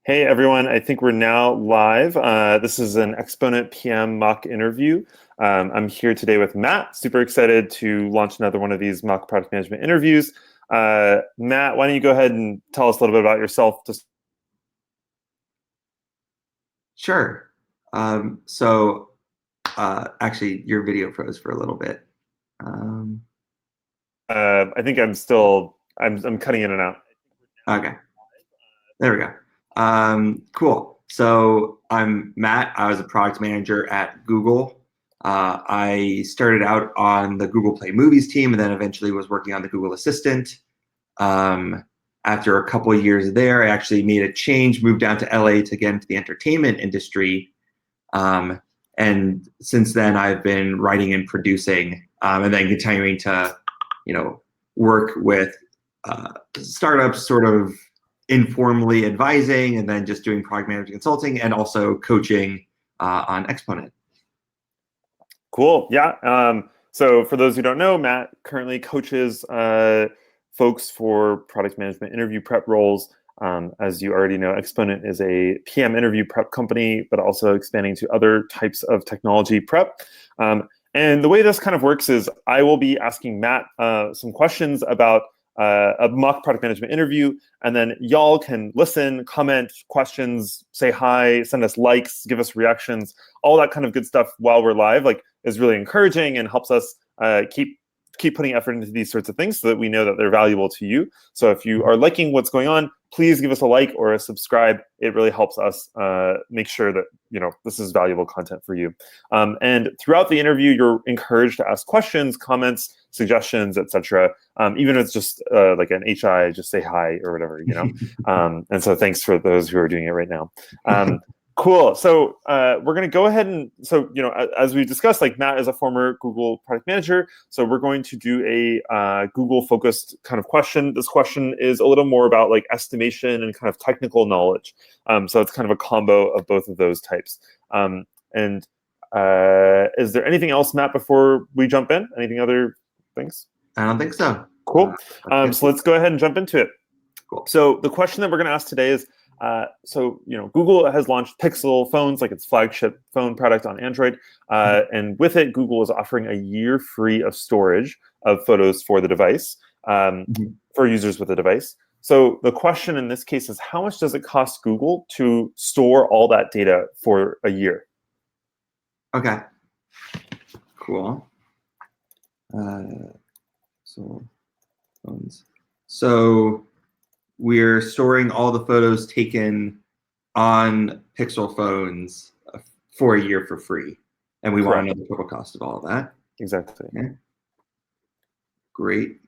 Hey everyone, I think we're now live. This is an Exponent PM mock interview. I'm here today with Matt. Super excited to launch another one of these mock product management interviews. Matt, why don't you go ahead and tell us a little bit about yourself? Sure. Actually, your video froze for a little bit. Um, I think I'm cutting in and out. okay, there we go. Cool. So I'm Matt. I was a product manager at Google. I started out on the Google Play Movies team and then eventually was working on the Google Assistant. Um, After a couple of years there, I actually made a change, moved down to LA to get into the entertainment industry. And since then, I've been writing and producing, and then continuing to, work with startups, sort of informally advising, and then just doing product management consulting, and also coaching on Exponent. Cool. Yeah. So for those who don't know, Matt currently coaches folks for product management interview prep roles. As you already know, Exponent is a PM interview prep company, but also expanding to other types of technology prep. And the way this kind of works is I will be asking Matt some questions about a mock product management interview, and then y'all can listen, comment, questions, say hi, send us likes, give us reactions, all that kind of good stuff while we're live. Like, is really encouraging and helps us keep putting effort into these sorts of things so that we know that they're valuable to you. So if you are liking what's going on, please give us a like or a subscribe. It really helps us make sure that this is valuable content for you. And throughout the interview, you're encouraged to ask questions, comments, suggestions, etc. Even if it's just like an HI, just say hi or whatever, and so thanks for those who are doing it right now. Cool. So we're going to go ahead and, as we discussed, like Matt is a former Google product manager. So we're going to do a Google focused kind of question. This question is a little more about like estimation and kind of technical knowledge. So it's kind of a combo of both of those types. And is there anything else, Matt, before we jump in? Anything other things? I don't think so. Cool. So let's go ahead and jump into it. Cool. So the question that we're going to ask today is, Google has launched Pixel phones, like its flagship phone product on Android. And with it, Google is offering a year free of storage of photos for the device, for users with the device. So the question in this case is, how much does it cost Google to store all that data for a year? Okay. Cool. So we're storing all the photos taken on Pixel phones for a year for free. And we want to know the total cost of all of that. Exactly. Okay. Great.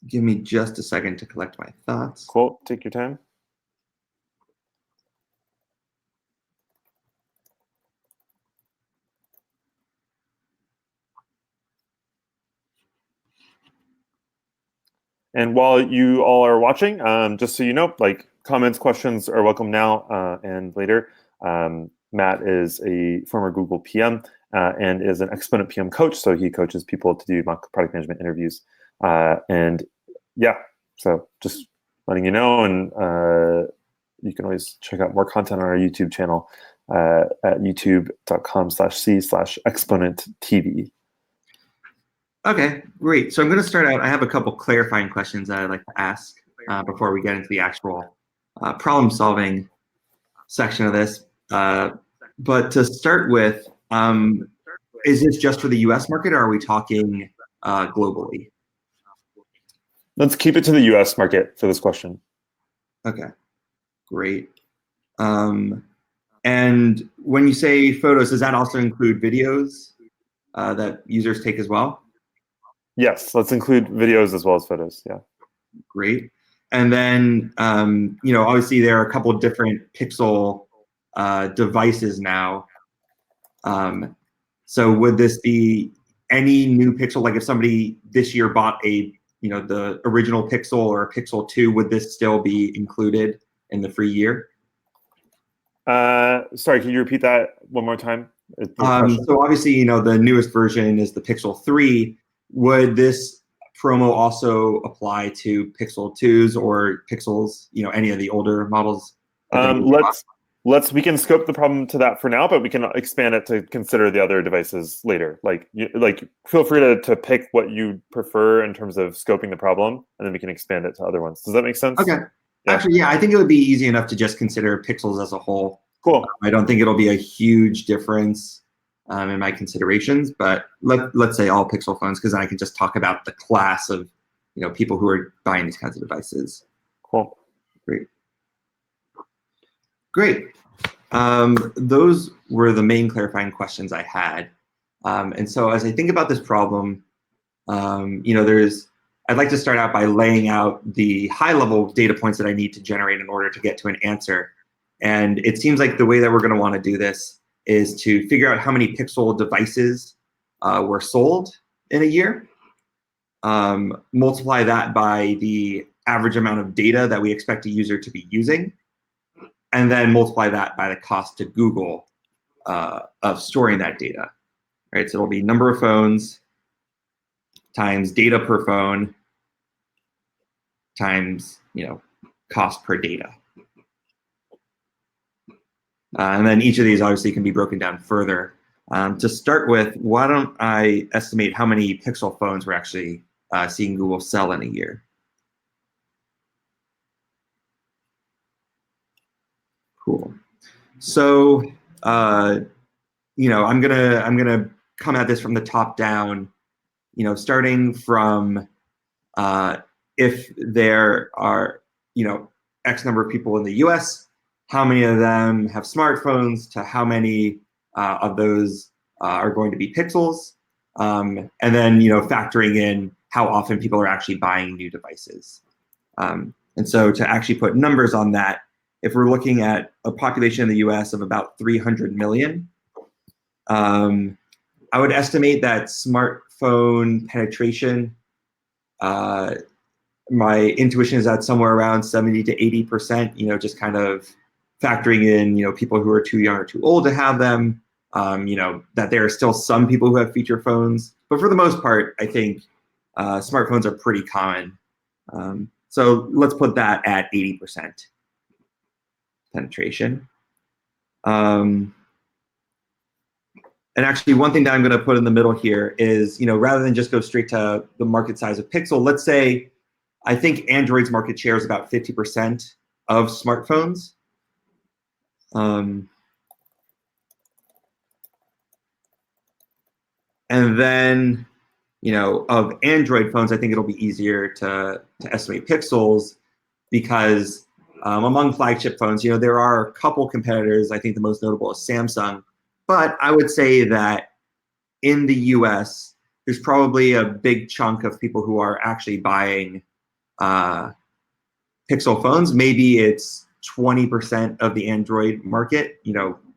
Give me just a second to collect my thoughts. Cool. Take your time. And while you all are watching, just so you know, like comments, questions are welcome now and later. Matt is a former Google PM and is an Exponent PM coach, so he coaches people to do mock product management interviews. And yeah, so just letting you know, and you can always check out more content on our YouTube channel at youtube.com/c/exponenttv. Okay, great. So I'm going to start out. I have a couple clarifying questions that I'd like to ask before we get into the actual problem-solving section of this. But to start with, is this just for the US market, or are we talking globally? Let's keep it to the US market for this question. Okay, great. And when you say photos, does that also include videos that users take as well? Yes, let's include videos as well as photos. Yeah. Great. And then, obviously there are a couple of different Pixel devices now. So would this be any new Pixel? Like if somebody this year bought the original Pixel or a Pixel 2, would this still be included in the free year? Sorry, can you repeat that one more time? So obviously, the newest version is the Pixel 3. Would this promo also apply to Pixel 2s or Pixels, any of the older models? We can scope the problem to that for now, but we can expand it to consider the other devices later. Like feel free to pick what you prefer in terms of scoping the problem, and then we can expand it to other ones. Does that make sense? Okay. Yeah. Actually, yeah, I think it would be easy enough to just consider pixels as a whole. Cool. I don't think it'll be a huge difference in my considerations, but let's say all pixel phones, because then I can just talk about the class of people who are buying these kinds of devices. Cool. Great. Those were the main clarifying questions I had. And so as I think about this problem, I'd like to start out by laying out the high-level data points that I need to generate in order to get to an answer. And it seems like the way that we're going to want to do this is to figure out how many Pixel devices were sold in a year, multiply that by the average amount of data that we expect a user to be using, and then multiply that by the cost to Google of storing that data. Right? So it'll be number of phones times data per phone times cost per data. And then each of these obviously can be broken down further. To start with, why don't I estimate how many Pixel phones we're actually seeing Google sell in a year? Cool. So I'm gonna come at this from the top down. Starting from if there are X number of people in the U.S., how many of them have smartphones, to how many of those are going to be Pixels, and then factoring in how often people are actually buying new devices. And so to actually put numbers on that, if we're looking at a population in the US of about 300 million, I would estimate that smartphone penetration, my intuition is that somewhere around 70 to 80%, just kind of factoring in, people who are too young or too old to have them, that there are still some people who have feature phones. But for the most part, I think smartphones are pretty common. So let's put that at 80% penetration. And actually, one thing that I'm going to put in the middle here is, rather than just go straight to the market size of Pixel, let's say I think Android's market share is about 50% of smartphones. And then, of Android phones, I think it'll be easier to estimate Pixels because among flagship phones, there are a couple competitors. I think the most notable is Samsung. But I would say that in the US, there's probably a big chunk of people who are actually buying Pixel phones. Maybe it's 20% of the Android market,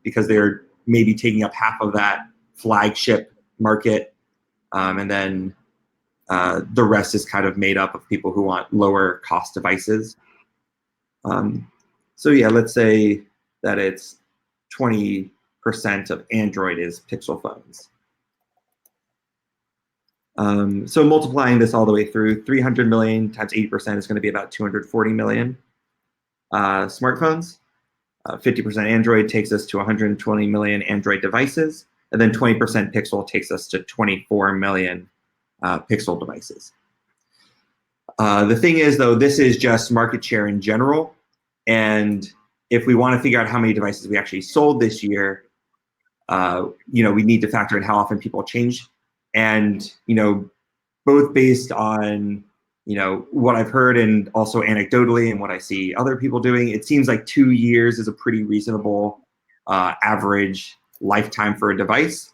because they're maybe taking up half of that flagship market. And then the rest is kind of made up of people who want lower cost devices. So yeah, let's say that it's 20% of Android is Pixel phones. So multiplying this all the way through, 300 million times 80% is going to be about 240 million smartphones. 50% Android takes us to 120 million Android devices, and then 20% Pixel takes us to 24 million Pixel devices. The thing is, though, this is just market share in general, and if we want to figure out how many devices we actually sold this year, we need to factor in how often people change. And, both based on, what I've heard and also anecdotally and what I see other people doing, it seems like 2 years is a pretty reasonable average lifetime for a device.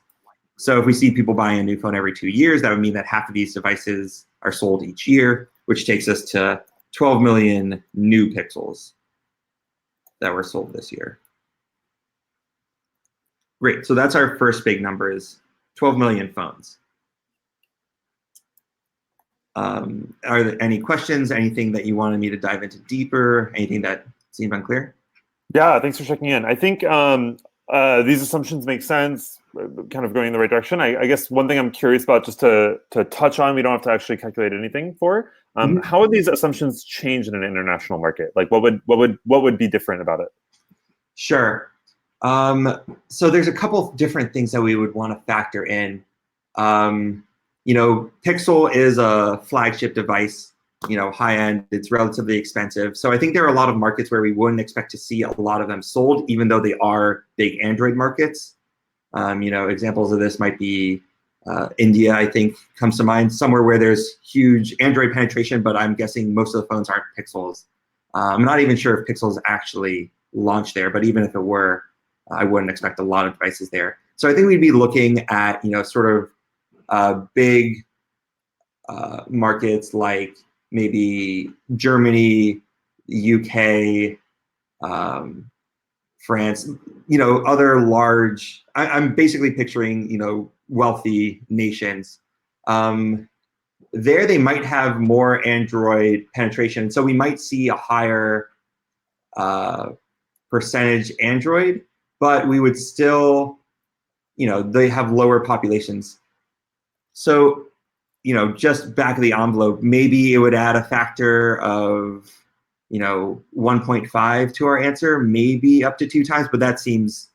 So if we see people buying a new phone every 2 years, that would mean that half of these devices are sold each year, which takes us to 12 million new Pixels that were sold this year. Great, so that's our first big number, is 12 million phones. Are there any questions, anything that you wanted me to dive into deeper, anything that seemed unclear? Yeah, thanks for checking in. I think these assumptions make sense, kind of going in the right direction. I guess one thing I'm curious about, just to touch on, we don't have to actually calculate anything for, how would these assumptions change in an international market? Like what would be different about it? Sure. So there's a couple different things that we would want to factor in. Pixel is a flagship device, high end, it's relatively expensive. So I think there are a lot of markets where we wouldn't expect to see a lot of them sold, even though they are big Android markets. Examples of this might be India, I think, comes to mind, somewhere where there's huge Android penetration, but I'm guessing most of the phones aren't Pixels. I'm not even sure if Pixels actually launched there, but even if it were, I wouldn't expect a lot of devices there. So I think we'd be looking at, sort of big markets like maybe Germany, UK, France, other large, I'm basically picturing, wealthy nations. There they might have more Android penetration. So we might see a higher percentage Android, but we would still, they have lower populations. So, just back of the envelope, maybe it would add a factor of, 1.5 to our answer, maybe up to 2 times, but that seems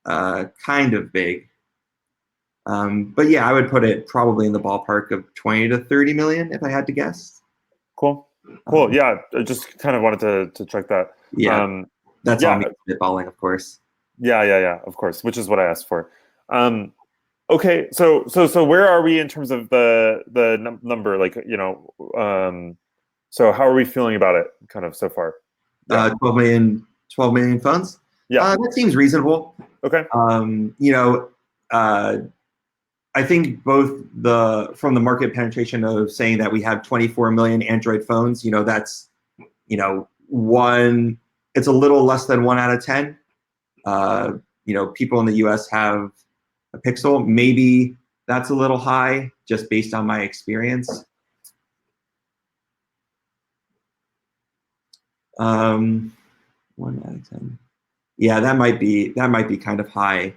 kind of big. But yeah, I would put it probably in the ballpark of 20 to 30 million if I had to guess. Cool. Yeah, I just kind of wanted to check that. Yeah, that's all me spitballing, of course. Yeah, of course, which is what I asked for. Okay, so where are we in terms of the number? Like, so how are we feeling about it, kind of so far? Yeah. 12 million phones. Yeah, that seems reasonable. Okay. I think both from the market penetration of saying that we have 24 million Android phones, that's, it's a little less than 1 out of 10. People in the US have a Pixel. Maybe that's a little high just based on my experience. 1 out of 10. Yeah, that might be kind of high.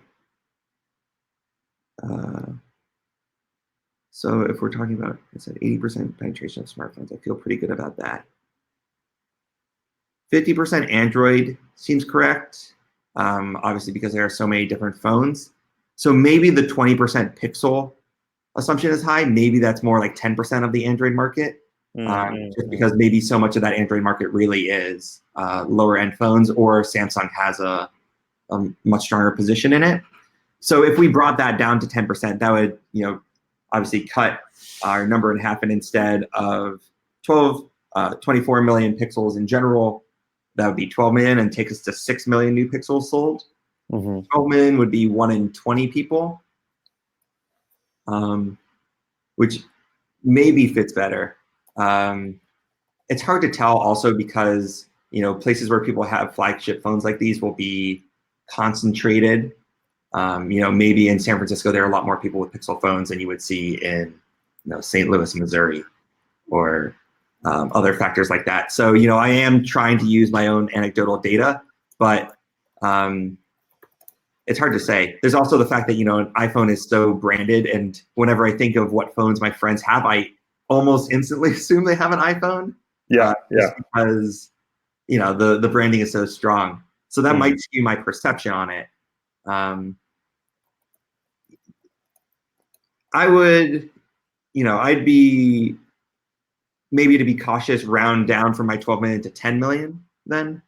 So if we're talking about, I said 80% penetration of smartphones, I feel pretty good about that. 50% Android seems correct, obviously because there are so many different phones. So maybe the 20% Pixel assumption is high. Maybe that's more like 10% of the Android market, just because maybe so much of that Android market really is lower end phones, or Samsung has a much stronger position in it. So if we brought that down to 10%, that would, obviously cut our number in half, and instead of 24 million pixels in general, that would be 12 million and take us to 6 million new pixels sold. 12 million would be 1 in 20 people, which maybe fits better. It's hard to tell also because, places where people have flagship phones like these will be concentrated. Maybe in San Francisco, there are a lot more people with Pixel phones than you would see in, St. Louis, Missouri, or other factors like that. So, I am trying to use my own anecdotal data, but it's hard to say. There's also the fact that, an iPhone is so branded, and whenever I think of what phones my friends have, I almost instantly assume they have an iPhone. Yeah. Because, the branding is so strong. So that might skew my perception on it. I would, I'd be, maybe to be cautious, round down from my 12 million to 10 million then.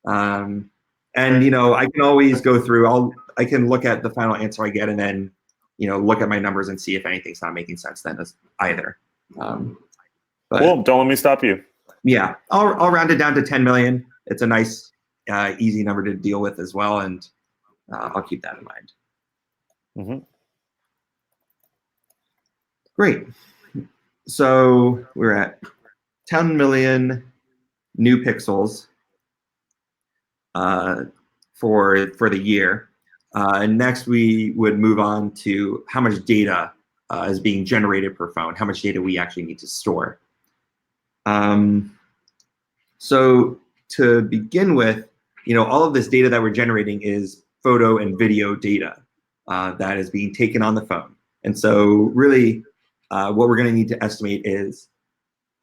And, I can always go through, I can look at the final answer I get and then, look at my numbers and see if anything's not making sense then either. But, cool, don't let me stop you. Yeah, I'll round it down to 10 million. It's a nice, easy number to deal with as well, and I'll keep that in mind. Great. So we're at 10 million new pixels for the year. And next we would move on to how much data is being generated per phone, how much data we actually need to store. So to begin with, all of this data that we're generating is photo and video data that is being taken on the phone. And so really what we're going to need to estimate is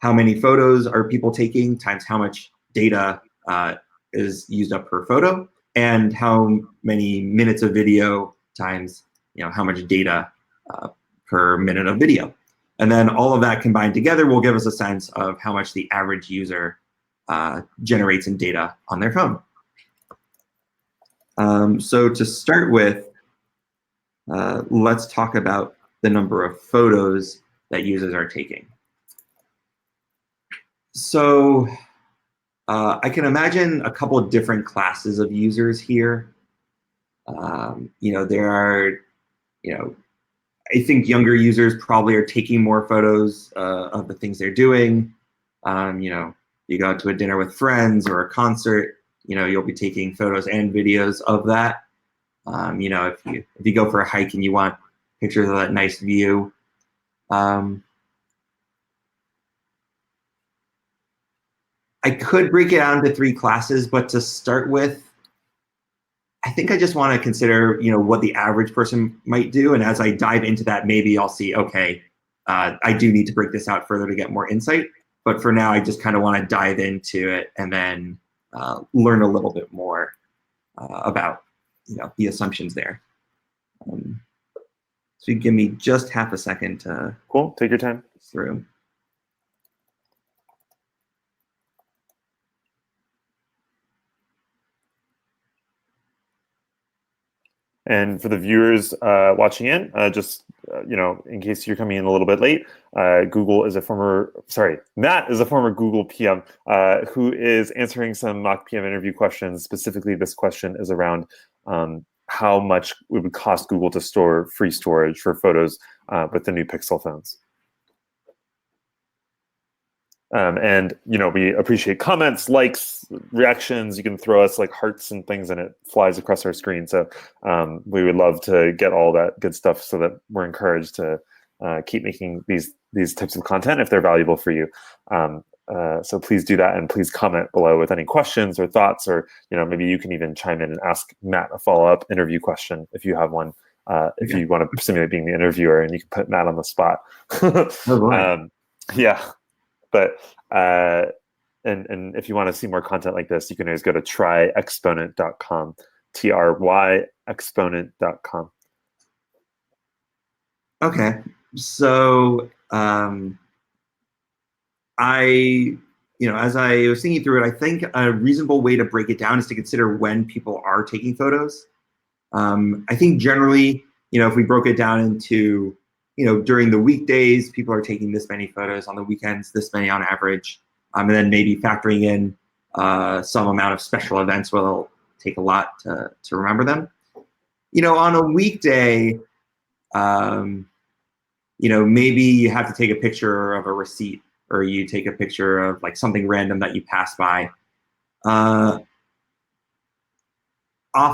how many photos are people taking times how much data is used up per photo. and how many minutes of video times how much data per minute of video. And then all of that combined together will give us a sense of how much the average user generates in data on their phone. So to start with, let's talk about the number of photos that users are taking. So I can imagine a couple of different classes of users here. There are, I think younger users probably are taking more photos of the things they're doing. You go out to a dinner with friends or a concert, you'll be taking photos and videos of that. If you go for a hike and you want pictures of that nice view. I could break it down into 3 classes, but to start with, I think I just want to consider, what the average person might do. And as I dive into that, maybe I'll see, okay, I do need to break this out further to get more insight. But for now, I just kind of want to dive into it and then learn a little bit more about, the assumptions there. So you give me just half a second to Cool. Take your time. Through. And for the viewers watching in, just in case you're coming in a little bit late, Matt is a former Google PM who is answering some mock PM interview questions. Specifically, this question is around how much it would cost Google to store free storage for photos with the new Pixel phones. And we appreciate comments, likes, reactions. You can throw us like hearts and things, and it flies across our screen. So we would love to get all that good stuff, so that we're encouraged to keep making these types of content if they're valuable for you. So please do that, and please comment below with any questions or thoughts, or maybe you can even chime in and ask Matt a follow-up interview question if you have one. If you want to simulate being the interviewer, and you can put Matt on the spot. Oh, boy. Yeah. But and if you want to see more content like this, you can always go to tryexponent.com, tryexponent.com. Okay, so as I was thinking through it, I think a reasonable way to break it down is to consider when people are taking photos. I think generally, if we broke it down into during the weekdays, people are taking this many photos. On the weekends, this many on average. And then maybe factoring in some amount of special events where they'll take a lot to remember them. On a weekday, maybe you have to take a picture of a receipt, or you take a picture of like something random that you pass by. Off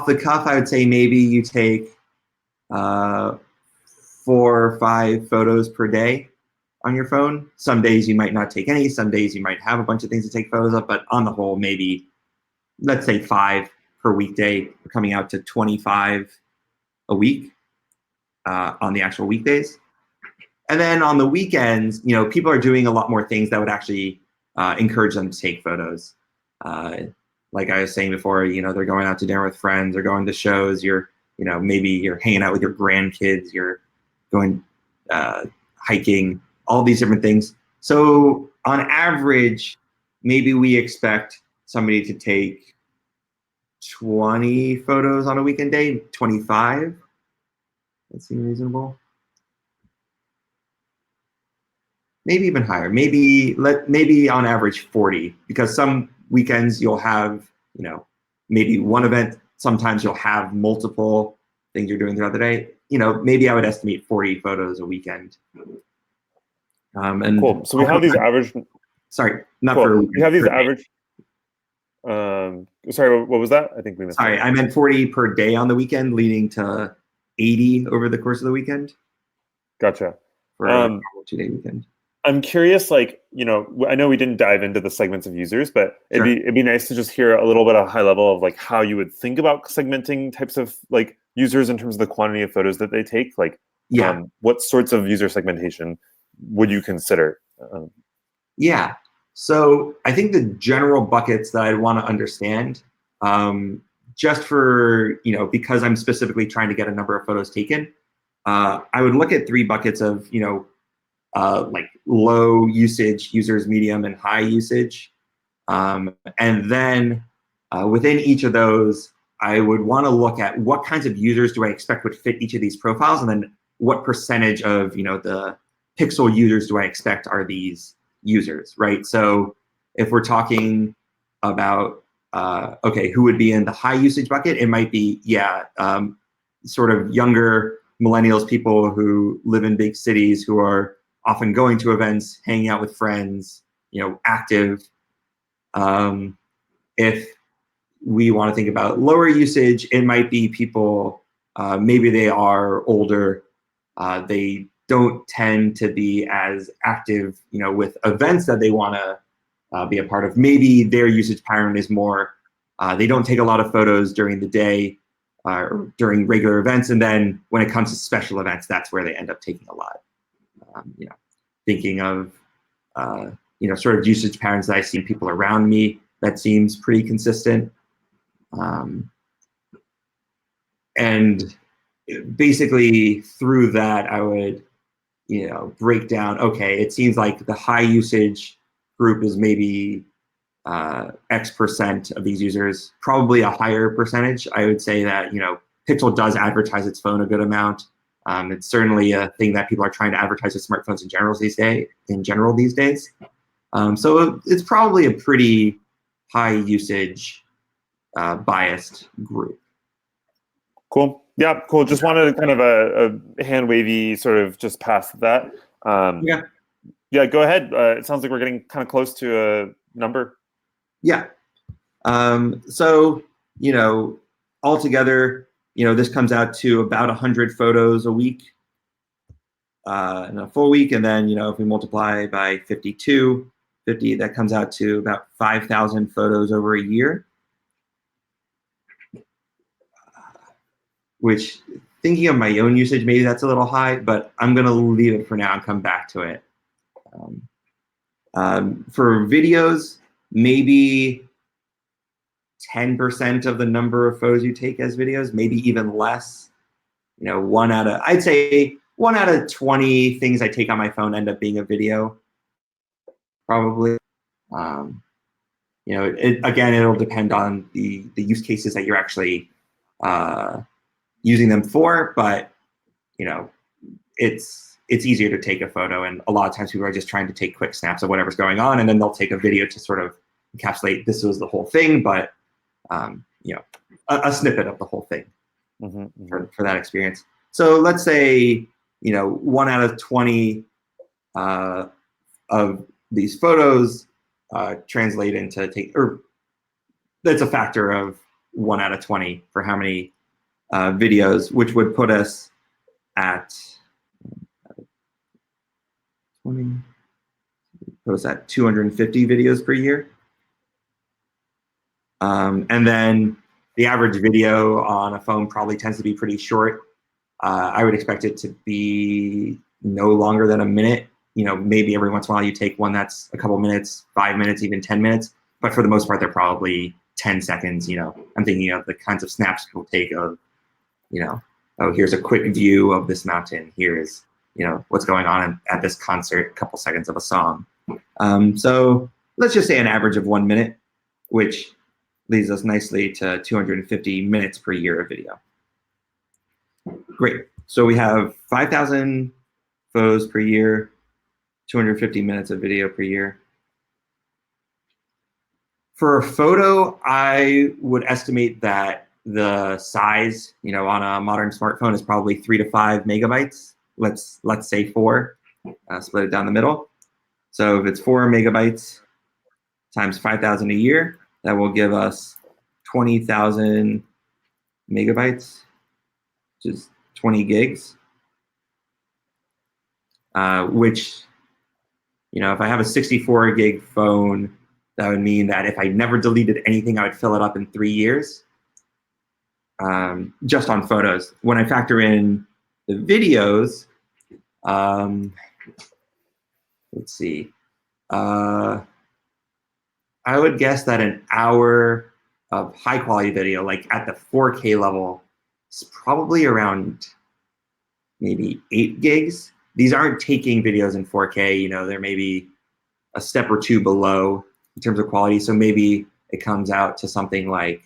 the cuff, I would say maybe you take 4 or 5 photos per day on your phone. Some days you might not take any. Some days you might have a bunch of things to take photos of. But on the whole, maybe let's say 5 per weekday, coming out to 25 a week on the actual weekdays. And then on the weekends, people are doing a lot more things that would actually encourage them to take photos. Like I was saying before, they're going out to dinner with friends, or going to shows. Maybe you're hanging out with your grandkids. You're going hiking, all these different things. So on average, maybe we expect somebody to take 20 photos on a weekend day, 25. That seems reasonable. Maybe even higher. Maybe on average 40, because some weekends you'll have, maybe one event. Sometimes you'll have multiple things you're doing throughout the day. Maybe I would estimate 40 photos a weekend. And cool. So we have these average. Sorry, not cool. for. We have these average. Sorry, what was that? I think we missed. Sorry, I meant 40 per day on the weekend, leading to 80 over the course of the weekend. Gotcha. For a 2-day weekend. I'm curious, I know we didn't dive into the segments of users, but Sure. it'd be nice to just hear a little bit of high level of how you would think about segmenting types of users in terms of the quantity of photos that they take. What sorts of user segmentation would you consider? Yeah. So I think the general buckets that I'd want to understand, just for, because I'm specifically trying to get a number of photos taken, I would look at 3 buckets of, like low usage users, medium, and high usage. And then within each of those, I would want to look at what kinds of users do I expect would fit each of these profiles, and then what percentage of the pixel users do I expect are these users, right? So if we're talking about okay, who would be in the high usage bucket, it might be sort of younger millennials, people who live in big cities, who are often going to events, hanging out with friends, active. If we want to think about lower usage, it might be people, maybe they are older, they don't tend to be as active, with events that they want to be a part of. Maybe their usage pattern is more, they don't take a lot of photos during the day or during regular events, and then when it comes to special events, that's where they end up taking a lot. Thinking of sort of usage patterns that I see in people around me, that seems pretty consistent. And basically through that, I would break down, okay, it seems like the high usage group is maybe X% of these users, probably a higher percentage. I would say that Pixel does advertise its phone a good amount. It's certainly a thing that people are trying to advertise with smartphones in general these days. So it's probably a pretty high usage biased group. Cool. Yeah, cool. Just wanted kind of a hand wavy sort of just past that. Yeah, go ahead. It sounds like we're getting kind of close to a number. Yeah. So, altogether, this comes out to about 100 photos a week in a full week. And then, if we multiply by 50, that comes out to about 5,000 photos over a year. Which, thinking of my own usage, maybe that's a little high, but I'm going to leave it for now and come back to it. For videos, maybe 10% of the number of photos you take as videos, maybe even less. I'd say 1 out of 20 things I take on my phone end up being a video, probably. Again, it'll depend on the use cases that you're actually using them for, but it's easier to take a photo, and a lot of times people are just trying to take quick snaps of whatever's going on, and then they'll take a video to sort of encapsulate this was the whole thing, but a snippet of the whole thing for that experience. So let's say 1 out of 20 of these photos translate into that's a factor of 1 out of 20 for how many videos, which would put us at 250 videos per year. And then the average video on a phone probably tends to be pretty short. I would expect it to be no longer than a minute. Maybe every once in a while you take one that's a couple minutes, 5 minutes, even 10 minutes. But for the most part, they're probably 10 seconds. I'm thinking of the kinds of snaps people take of, oh, here's a quick view of this mountain. Here's, what's going on at this concert, a couple seconds of a song. So let's just say an average of 1 minute, which leads us nicely to 250 minutes per year of video. Great. So we have 5,000 photos per year, 250 minutes of video per year. For a photo, I would estimate that the size, on a modern smartphone is probably 3 to 5 megabytes. Let's say 4. Split it down the middle. So if it's 4 megabytes times 5,000 a year, that will give us 20,000 megabytes, which is 20 gigs. Which, if I have a 64 gig phone, that would mean that if I never deleted anything, I would fill it up in 3 years, just on photos. When I factor in the videos, let's see, I would guess that an hour of high quality video, like at the 4K level, is probably around maybe 8 gigs. These aren't taking videos in 4K, you know, they're maybe a step or two below in terms of quality. So maybe it comes out to something like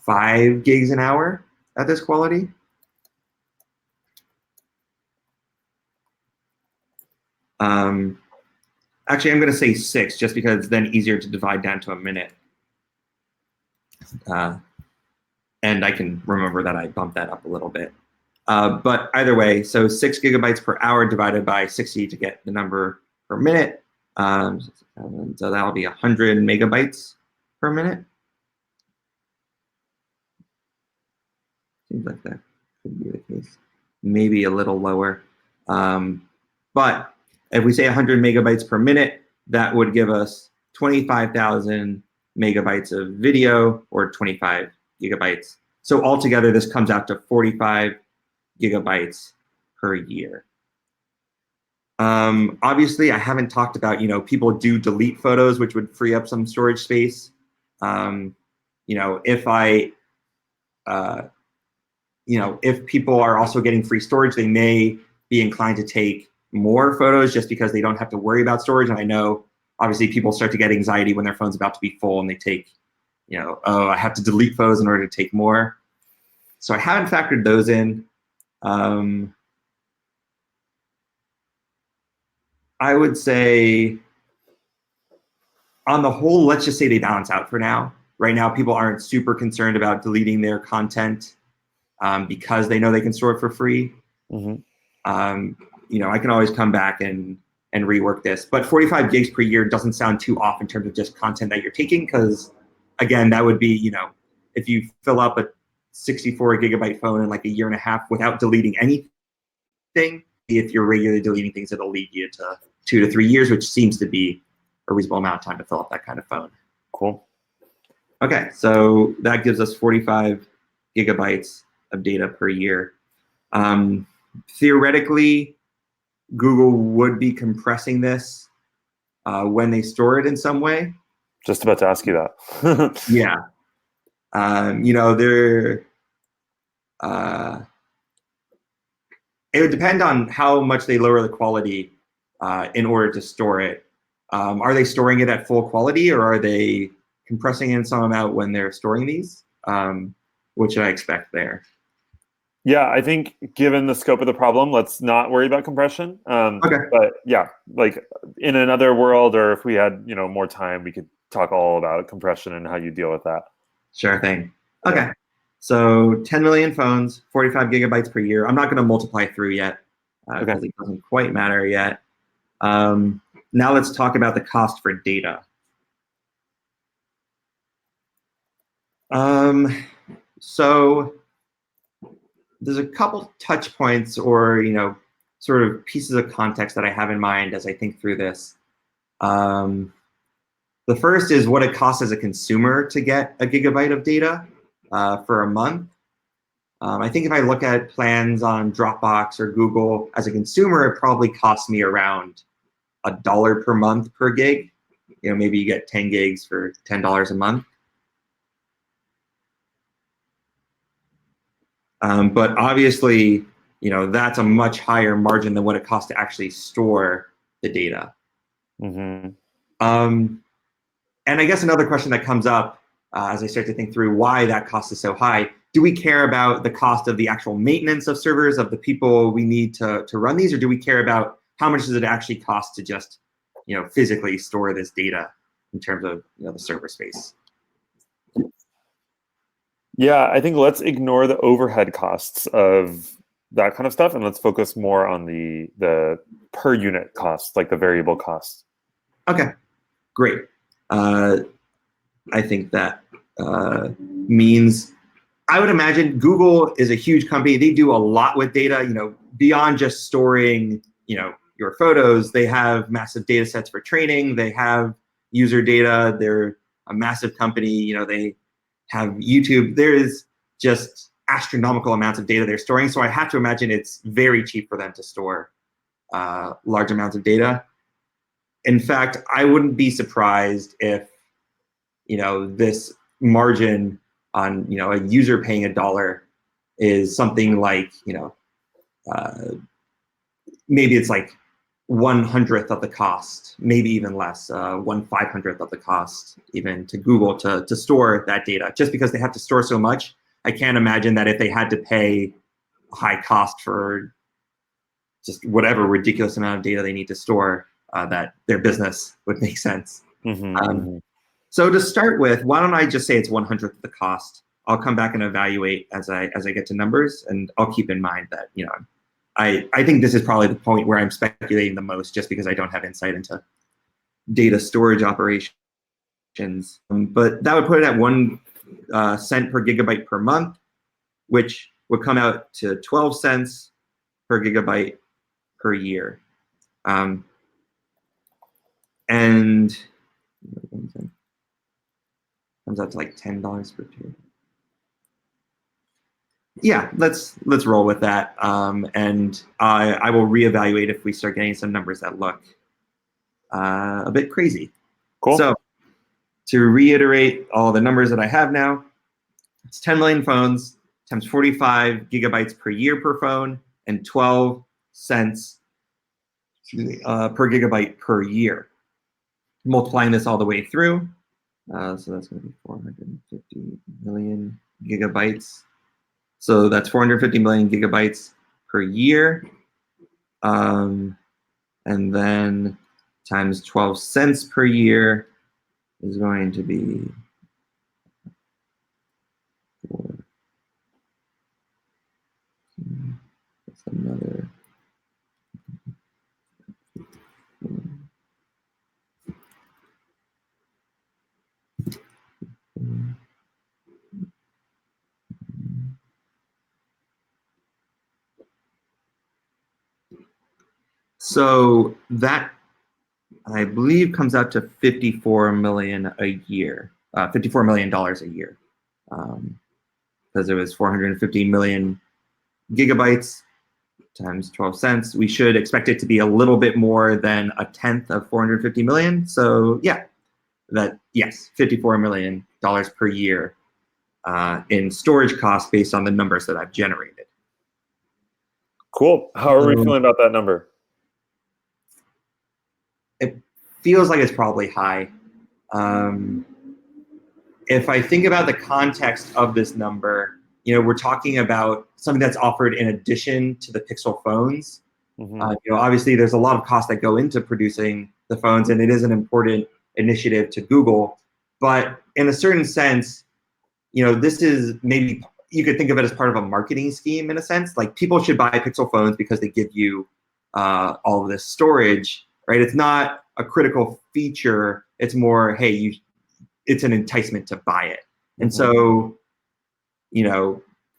5 gigs an hour at this quality. Actually, I'm going to say 6 just because it's then easier to divide down to a minute. And I can remember that I bumped that up a little bit. But either way, so 6 gigabytes per hour divided by 60 to get the number per minute. So that'll be 100 megabytes per minute. Seems like that could be the case. Maybe a little lower. But if we say 100 megabytes per minute, that would give us 25,000 megabytes of video, or 25 gigabytes. So altogether, this comes out to 45 gigabytes per year. Obviously, I haven't talked about, you know, people do delete photos, which would free up some storage space. You know, if people are also getting free storage, they may be inclined to take more photos just because they don't have to worry about storage. And I know, obviously, people start to get anxiety when their phone's about to be full and they take, you know, oh, I have to delete photos in order to take more. So I haven't factored those in. I would say, on the whole, let's just say they balance out for now. Right now, people aren't super concerned about deleting their content because they know they can store it for free. Mm-hmm. You know, I can always come back and rework this. But 45 gigs per year doesn't sound too off in terms of just content that you're taking, because, again, that would be, you know, if you fill up a 64 gigabyte phone in like a year and a half without deleting anything, if you're regularly deleting things, it'll lead you to 2 to 3 years, which seems to be a reasonable amount of time to fill up that kind of phone. Cool. Okay, so that gives us 45 gigabytes of data per year. Theoretically, Google would be compressing this when they store it in some way. Just about to ask you that. Yeah. You know, it would depend on how much they lower the quality in order to store it. Are they storing it at full quality, or are they compressing in some amount when they're storing these? What should I expect there? Yeah, I think given the scope of the problem, let's not worry about compression. Okay. But yeah, like in another world, or if we had, you know, more time, we could talk all about compression and how you deal with that. Sure thing. Okay. Yeah. So 10 million phones, 45 gigabytes per year. I'm not going to multiply through yet because it doesn't quite matter yet. Now let's talk about the cost for data. So there's a couple touch points, or, you know, sort of pieces of context that I have in mind as I think through this. The first is what it costs as a consumer to get a gigabyte of data for a month. I think if I look at plans on Dropbox or Google as a consumer, it probably costs me around $1 per month per gig. You know, maybe you get 10 gigs for $10 a month. But obviously, you know, that's a much higher margin than what it costs to actually store the data. Mm-hmm. And I guess another question that comes up as I start to think through why that cost is so high, do we care about the cost of the actual maintenance of servers, of the people we need to run these, or do we care about how much does it actually cost to just, you know, physically store this data in terms of, you know, the server space? Yeah, I think let's ignore the overhead costs of that kind of stuff, and let's focus more on the per unit cost, like the variable costs. Okay, great. I think that means, I would imagine Google is a huge company. They do a lot with data, you know, beyond just storing, you know, your photos. They have massive data sets for training. They have user data. They're a massive company. You know, they have YouTube. There is just astronomical amounts of data they're storing. So I have to imagine it's very cheap for them to store large amounts of data. In fact, I wouldn't be surprised if, this margin on, a user paying $1 is something like, maybe it's like 1/100th of the cost, maybe even less, 1/500th of the cost even to Google to store that data, just because they have to store so much. I can't imagine that if they had to pay a high cost for just whatever ridiculous amount of data they need to store, that their business would make sense. So to start with, why don't I just say it's 1/100th of the cost? I'll come back and evaluate as I get to numbers, and I'll keep in mind that I think this is probably the point where I'm speculating the most, just because I don't have insight into data storage operations. But that would put it at 1 cent per gigabyte per month, which would come out to 12 cents per gigabyte per year. And comes out to like $10 per year. Yeah, let's roll with that, and I will reevaluate if we start getting some numbers that look a bit crazy. Cool. So to reiterate all the numbers that I have now, it's 10 million phones times 45 gigabytes per year per phone, and 12 cents per gigabyte per year. Multiplying this all the way through, so that's going to be 450 million gigabytes. So that's 450 million gigabytes per year. And then times 12 cents per year is going to be that's another. So that, I believe, comes out to 54 million a year, $54 million a year, because it was 450 million gigabytes times 12 cents. We should expect it to be a little bit more than 1/10 of 450 million. So yeah, yes, $54 million per year in storage costs based on the numbers that I've generated. Cool. How are we feeling about that number? It feels like it's probably high. If I think about the context of this number, we're talking about something that's offered in addition to the Pixel phones. Obviously, there's a lot of costs that go into producing the phones, and it is an important initiative to Google. But in a certain sense, this is maybe, you could think of it as part of a marketing scheme in a sense. Like, people should buy Pixel phones because they give you all of this storage. Right? It's not a critical feature. It's more, hey, it's an enticement to buy it. And so,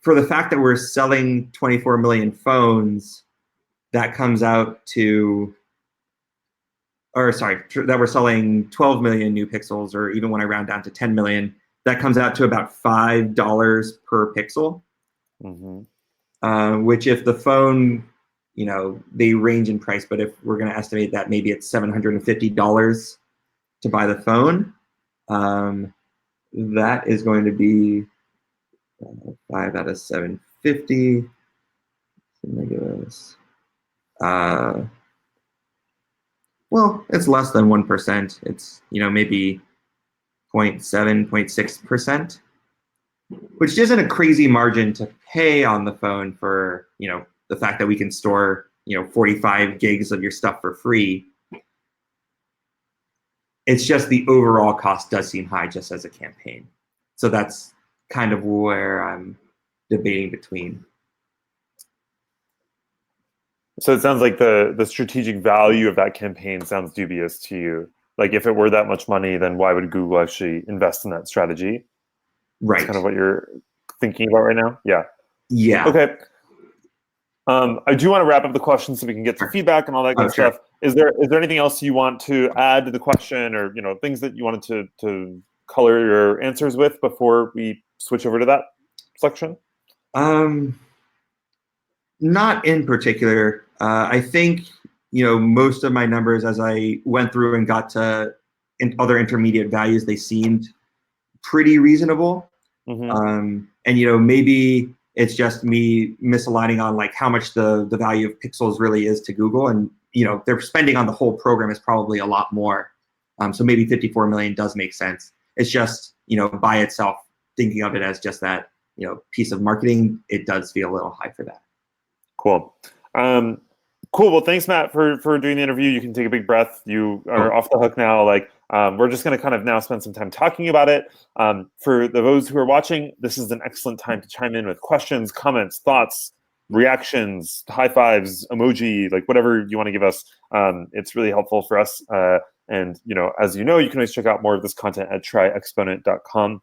for the fact that we're selling 24 million phones, that comes out to, that we're selling 12 million new Pixels, or even when I round down to 10 million, that comes out to about $5 per Pixel. Which, if the phone, they range in price, but if we're going to estimate that maybe it's $750 to buy the phone, that is going to be 5 out of 750. Well, it's less than 1%. It's maybe 0.7, 0.6%, which isn't a crazy margin to pay on the phone for the fact that we can store 45 gigs of your stuff for free. It's just the overall cost does seem high just as a campaign. So that's kind of where I'm debating between. So it sounds like the strategic value of that campaign sounds dubious to you. Like, if it were that much money, then why would Google actually invest in that strategy? Right. That's kind of what you're thinking about right now? Yeah. Yeah. Okay. I do want to wrap up the questions so we can get to feedback and all that good stuff. Is there anything else you want to add to the question, or things that you wanted to color your answers with before we switch over to that section? Not in particular. I think most of my numbers, as I went through and got to other intermediate values, they seemed pretty reasonable. Mm-hmm. And maybe it's just me misaligning on like how much the value of pixels really is to Google, and their spending on the whole program is probably a lot more. So maybe 54 million does make sense. It's just by itself, thinking of it as just that piece of marketing, it does feel a little high for that. Cool. Cool. Well, thanks, Matt, for doing the interview. You can take a big breath. You are off the hook now. Like, we're just going to kind of now spend some time talking about it. For those who are watching, this is an excellent time to chime in with questions, comments, thoughts, reactions, high fives, emoji, like whatever you want to give us. It's really helpful for us. And as you can always check out more of this content at tryexponent.com.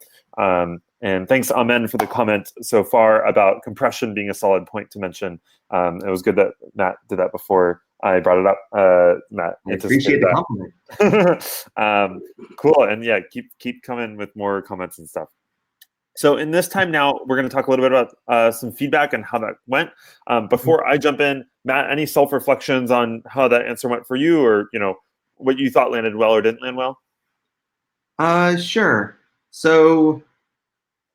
And thanks, Amen, for the comment so far about compression being a solid point to mention. It was good that Matt did that before I brought it up. Matt, I appreciate the compliment. Cool, and yeah, keep coming with more comments and stuff. So in this time now, we're going to talk a little bit about some feedback and how that went. Before I jump in, Matt, any self-reflections on how that answer went for you, or what you thought landed well or didn't land well? Sure. So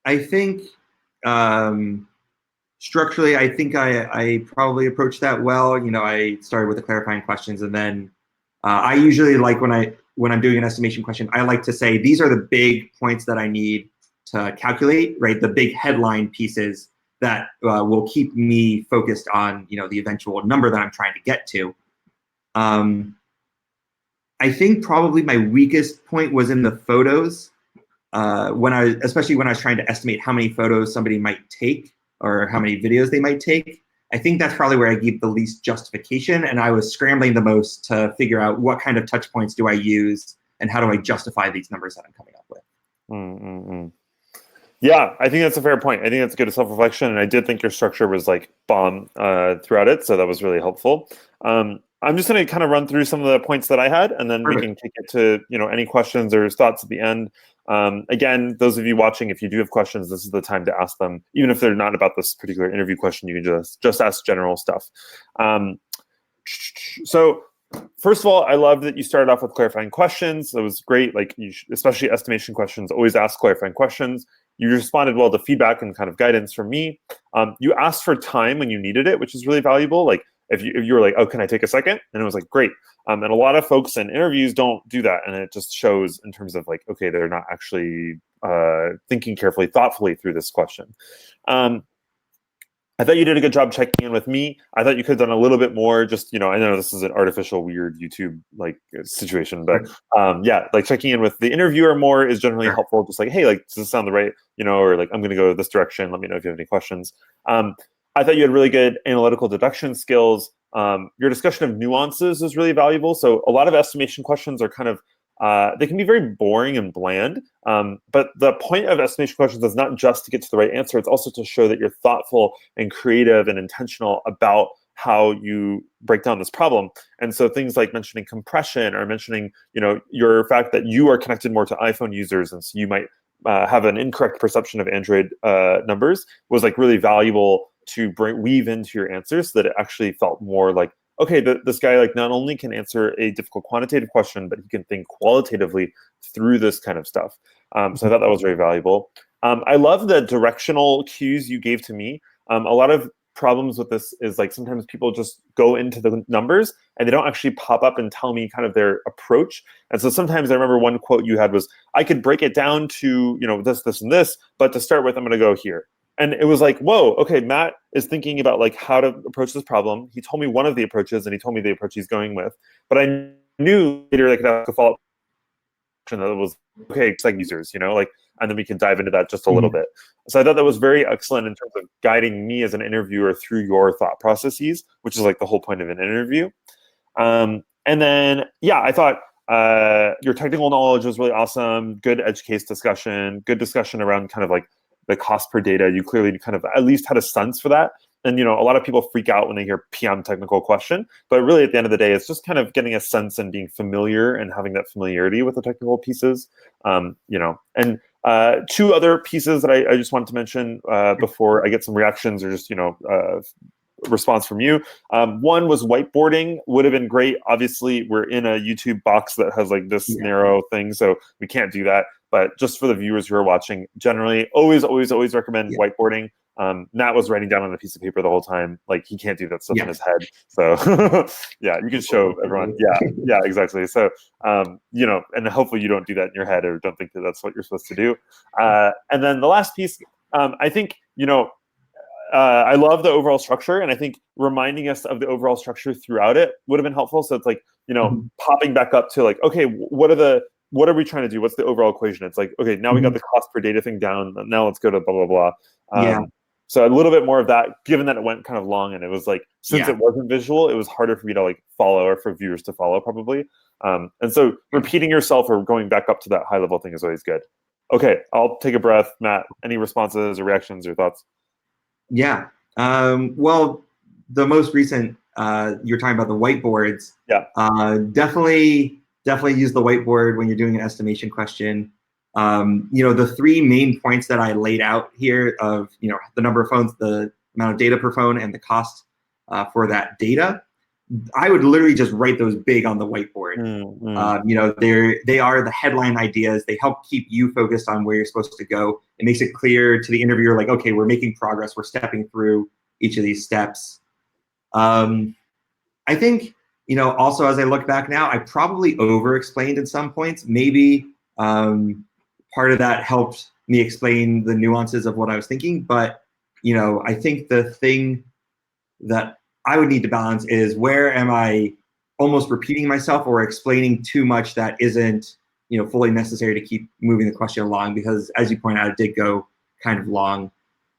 I think structurally, I think I probably approached that well. I started with the clarifying questions, and then I usually like when I'm doing an estimation question, I like to say these are the big points that I need to calculate, right? The big headline pieces that will keep me focused on the eventual number that I'm trying to get to. I think probably my weakest point was in the photos. Especially when I was trying to estimate how many photos somebody might take or how many videos they might take. I think that's probably where I gave the least justification, and I was scrambling the most to figure out what kind of touch points do I use and how do I justify these numbers that I'm coming up with. Mm-hmm. Yeah, I think that's a fair point. I think that's a good self-reflection, and I did think your structure was like bomb throughout it, so that was really helpful. I'm just going to kind of run through some of the points that I had, and then we can take it to any questions or thoughts at the end. Again, those of you watching, if you do have questions, this is the time to ask them. Even if they're not about this particular interview question, you can just ask general stuff. So first of all, I love that you started off with clarifying questions. That was great. Like, especially estimation questions, always ask clarifying questions. You responded well to feedback and kind of guidance from me. You asked for time when you needed it, which is really valuable. Like, if you were like, oh, can I take a second? And it was like, great. And a lot of folks in interviews don't do that. And it just shows in terms of like, okay, they're not actually thinking carefully, thoughtfully through this question. I thought you did a good job checking in with me. I thought you could have done a little bit more. Just, I know this is an artificial, weird YouTube like situation, but yeah, like checking in with the interviewer more is generally helpful. Just like, hey, like, does this sound the right, or like, I'm going to go this direction. Let me know if you have any questions. I thought you had really good analytical deduction skills. Your discussion of nuances is really valuable. So a lot of estimation questions are kind of, they can be very boring and bland, but the point of estimation questions is not just to get to the right answer. It's also to show that you're thoughtful and creative and intentional about how you break down this problem. And so things like mentioning compression or mentioning, your fact that you are connected more to iPhone users, and so you might have an incorrect perception of Android numbers was like really valuable to weave into your answers so that it actually felt more like, okay, this guy like not only can answer a difficult quantitative question, but he can think qualitatively through this kind of stuff. So I thought that was very valuable. I love the directional cues you gave to me. A lot of problems with this is like sometimes people just go into the numbers and they don't actually pop up and tell me kind of their approach. And so sometimes I remember one quote you had was, I could break it down to, this, this, and this, but to start with, I'm going to go here. And it was like, whoa, okay, Matt is thinking about like how to approach this problem. He told me one of the approaches and he told me the approach he's going with. But I knew later I could ask a follow-up question that was, okay, it's like users, like, and then we can dive into that just a little bit. So I thought that was very excellent in terms of guiding me as an interviewer through your thought processes, which is like the whole point of an interview. And then, yeah, I thought your technical knowledge was really awesome. Good edge case discussion, good discussion around kind of like the cost per data. You clearly kind of at least had a sense for that. And, a lot of people freak out when they hear PM technical question, but really at the end of the day, it's just kind of getting a sense and being familiar and having that familiarity with the technical pieces, and two other pieces that I just wanted to mention before I get some reactions or just, response from you. One was whiteboarding would have been great. Obviously, we're in a YouTube box that has like this narrow thing, so we can't do that. But just for the viewers who are watching, generally, always recommend whiteboarding. Nat was writing down on a piece of paper the whole time. Like, he can't do that stuff in his head. So yeah, you can show everyone. Yeah, exactly. So, and hopefully you don't do that in your head or don't think that that's what you're supposed to do. And then the last piece, I think, I love the overall structure, and I think reminding us of the overall structure throughout it would have been helpful. So it's like, popping back up to like, okay, what are we trying to do? What's the overall equation? It's like, okay, now we got the cost per data thing down. Now let's go to blah, blah, blah. So a little bit more of that, given that it went kind of long, and it was like, since it wasn't visual, it was harder for me to like follow, or for viewers to follow probably. And so repeating yourself or going back up to that high level thing is always good. Okay, I'll take a breath. Matt, any responses or reactions or thoughts? Yeah. Well, the most recent, you're talking about the whiteboards. Yeah. Definitely use the whiteboard when you're doing an estimation question. The three main points that I laid out here of, the number of phones, the amount of data per phone, and the cost for that data, I would literally just write those big on the whiteboard. They are the headline ideas. They help keep you focused on where you're supposed to go. It makes it clear to the interviewer, like, okay, we're making progress. We're stepping through each of these steps. I think, also as I look back now, I probably over-explained at some points. Maybe part of that helped me explain the nuances of what I was thinking. But, I think the thing that I would need to balance is, where am I almost repeating myself or explaining too much that isn't, fully necessary to keep moving the question along? Because as you point out, it did go kind of long.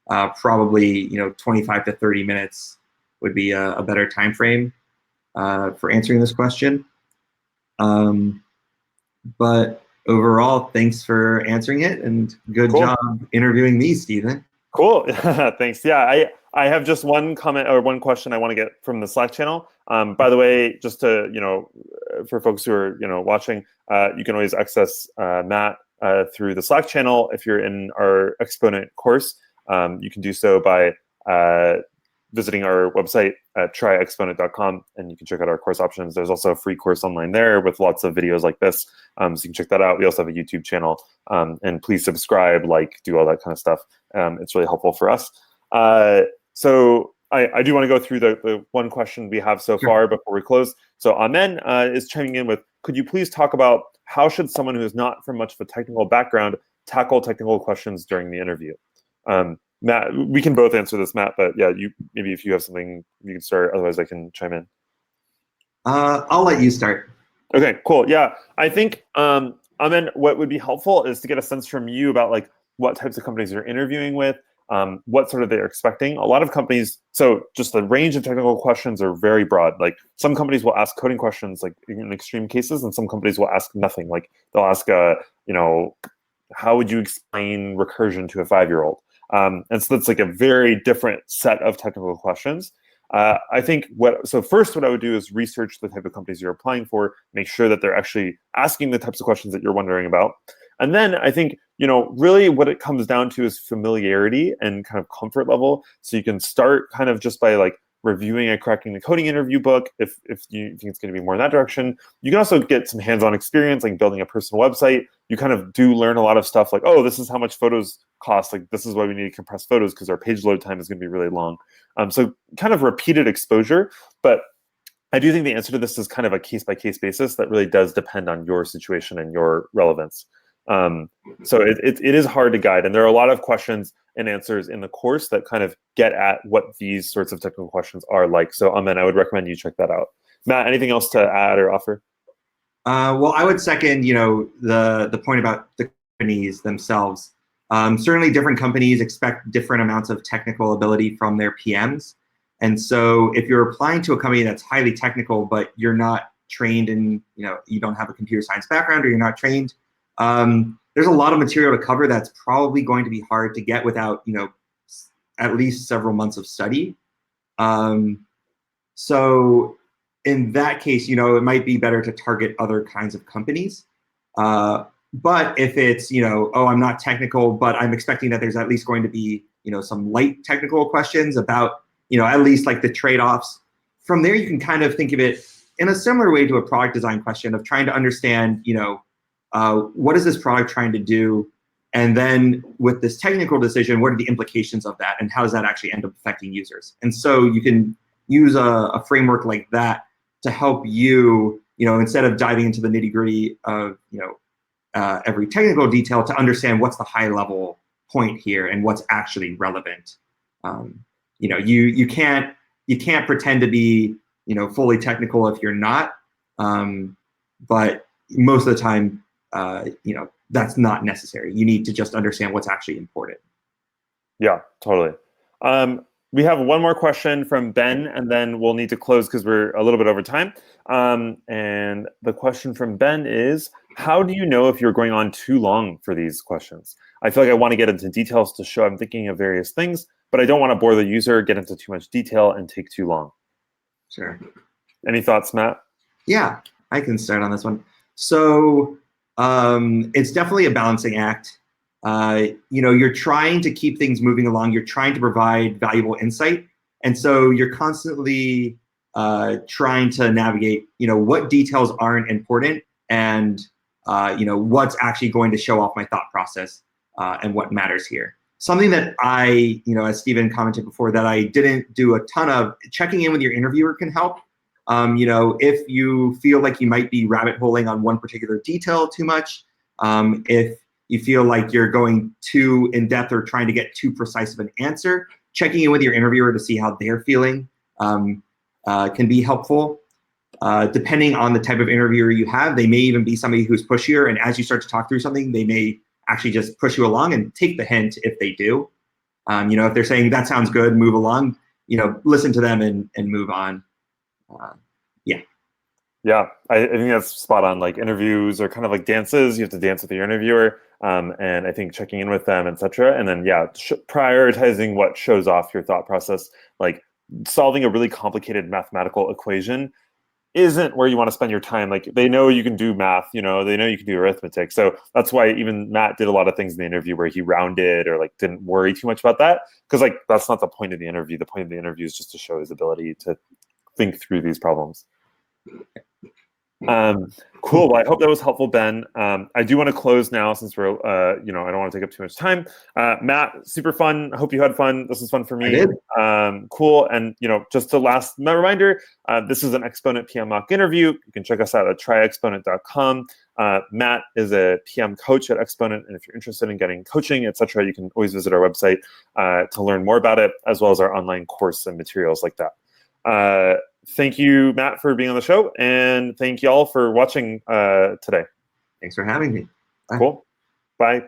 Probably, 25 to 30 minutes would be a better time frame for answering this question. But overall, thanks for answering it, and good job interviewing me, Stephen. Cool. Thanks. Yeah, I have just one comment or one question I want to get from the Slack channel. By the way, just to, for folks who are, watching, you can always access Matt through the Slack channel. If you're in our Exponent course, you can do so by visiting our website at tryexponent.com, and you can check out our course options. There's also a free course online there with lots of videos like this, so you can check that out. We also have a YouTube channel, and please subscribe, do all that kind of stuff. It's really helpful for us. So I do want to go through the one question we have so far before we close. So Amen is chiming in with, could you please talk about how should someone who is not from much of a technical background tackle technical questions during the interview? Matt, we can both answer this, Matt, but yeah, maybe if you have something, you can start. Otherwise, I can chime in. I'll let you start. Okay, cool. Yeah, I think, Amen, what would be helpful is to get a sense from you about what types of companies you're interviewing with, what sort of they're expecting. A lot of companies, so just the range of technical questions are very broad. Like, some companies will ask coding questions, in extreme cases, and some companies will ask nothing. Like, they'll ask, how would you explain recursion to a 5-year-old? And so that's a very different set of technical questions. I think first what I would do is research the type of companies you're applying for, make sure that they're actually asking the types of questions that you're wondering about. And then I think, really what it comes down to is familiarity and kind of comfort level. So you can start kind of just by reviewing and cracking the coding interview book if you think it's going to be more in that direction. You can also get some hands-on experience, like building a personal website. You kind of do learn a lot of stuff oh, this is how much photos cost. This is why we need to compress photos, because our page load time is going to be really long. So kind of repeated exposure. But I do think the answer to this is kind of a case-by-case basis that really does depend on your situation and your relevance. So it is hard to guide. And there are a lot of questions and answers in the course that kind of get at what these sorts of technical questions are like. So Amen, I would recommend you check that out. Matt, anything else to add or offer? Well, I would second, the point about the companies themselves. Certainly different companies expect different amounts of technical ability from their PMs. And so if you're applying to a company that's highly technical, but you're not trained in, you don't have a computer science background, or you're not trained, there's a lot of material to cover that's probably going to be hard to get without, at least several months of study. So in that case, it might be better to target other kinds of companies. But if it's, oh, I'm not technical, but I'm expecting that there's at least going to be, some light technical questions about, at least like the trade-offs. From there, you can kind of think of it in a similar way to a product design question of trying to understand, what is this product trying to do? And then with this technical decision, what are the implications of that? And how does that actually end up affecting users? And so you can use a framework like that to help you, instead of diving into the nitty gritty of, every technical detail, to understand what's the high level point here and what's actually relevant. You can't pretend to be, fully technical if you're not. But most of the time, that's not necessary. You need to just understand what's actually important. Yeah, totally. We have one more question from Ben, and then we'll need to close because we're a little bit over time. And the question from Ben is, how do you know if you're going on too long for these questions? I feel like I want to get into details to show I'm thinking of various things, but I don't want to bore the user, get into too much detail, and take too long. Sure. Any thoughts, Matt? Yeah, I can start on this one. So it's definitely a balancing act. You're trying to keep things moving along. You're trying to provide valuable insight. And so you're constantly trying to navigate, what details aren't important and, what's actually going to show off my thought process and what matters here. Something that I, as Stephen commented before, that I didn't do a ton of, checking in with your interviewer can help. If you feel like you might be rabbit holing on one particular detail too much, if you feel like you're going too in depth or trying to get too precise of an answer, checking in with your interviewer to see how they're feeling can be helpful. Depending on the type of interviewer you have, they may even be somebody who's pushier, and as you start to talk through something, they may actually just push you along and take the hint if they do. If they're saying, that sounds good, move along, listen to them and move on. Yeah, I think that's spot on. Like, interviews are kind of like dances. You have to dance with your interviewer, and I think checking in with them, etc. And then, prioritizing what shows off your thought process. Like, solving a really complicated mathematical equation isn't where you want to spend your time. Like, they know you can do math, they know you can do arithmetic. So that's why even Matt did a lot of things in the interview where he rounded or like didn't worry too much about that, because like that's not the point of the interview. The point of the interview is just to show his ability to think through these problems. Cool. Well, I hope that was helpful, Ben. I do want to close now since we're, I don't want to take up too much time. Matt, super fun. I hope you had fun. This was fun for me. I did. Cool. And, just a last reminder, this is an Exponent PM mock interview. You can check us out at tryexponent.com. Matt is a PM coach at Exponent, and if you're interested in getting coaching, etc., you can always visit our website to learn more about it, as well as our online course and materials like that. Thank you, Matt, for being on the show, and thank you all for watching today. Thanks for having me. Bye. Cool. Bye.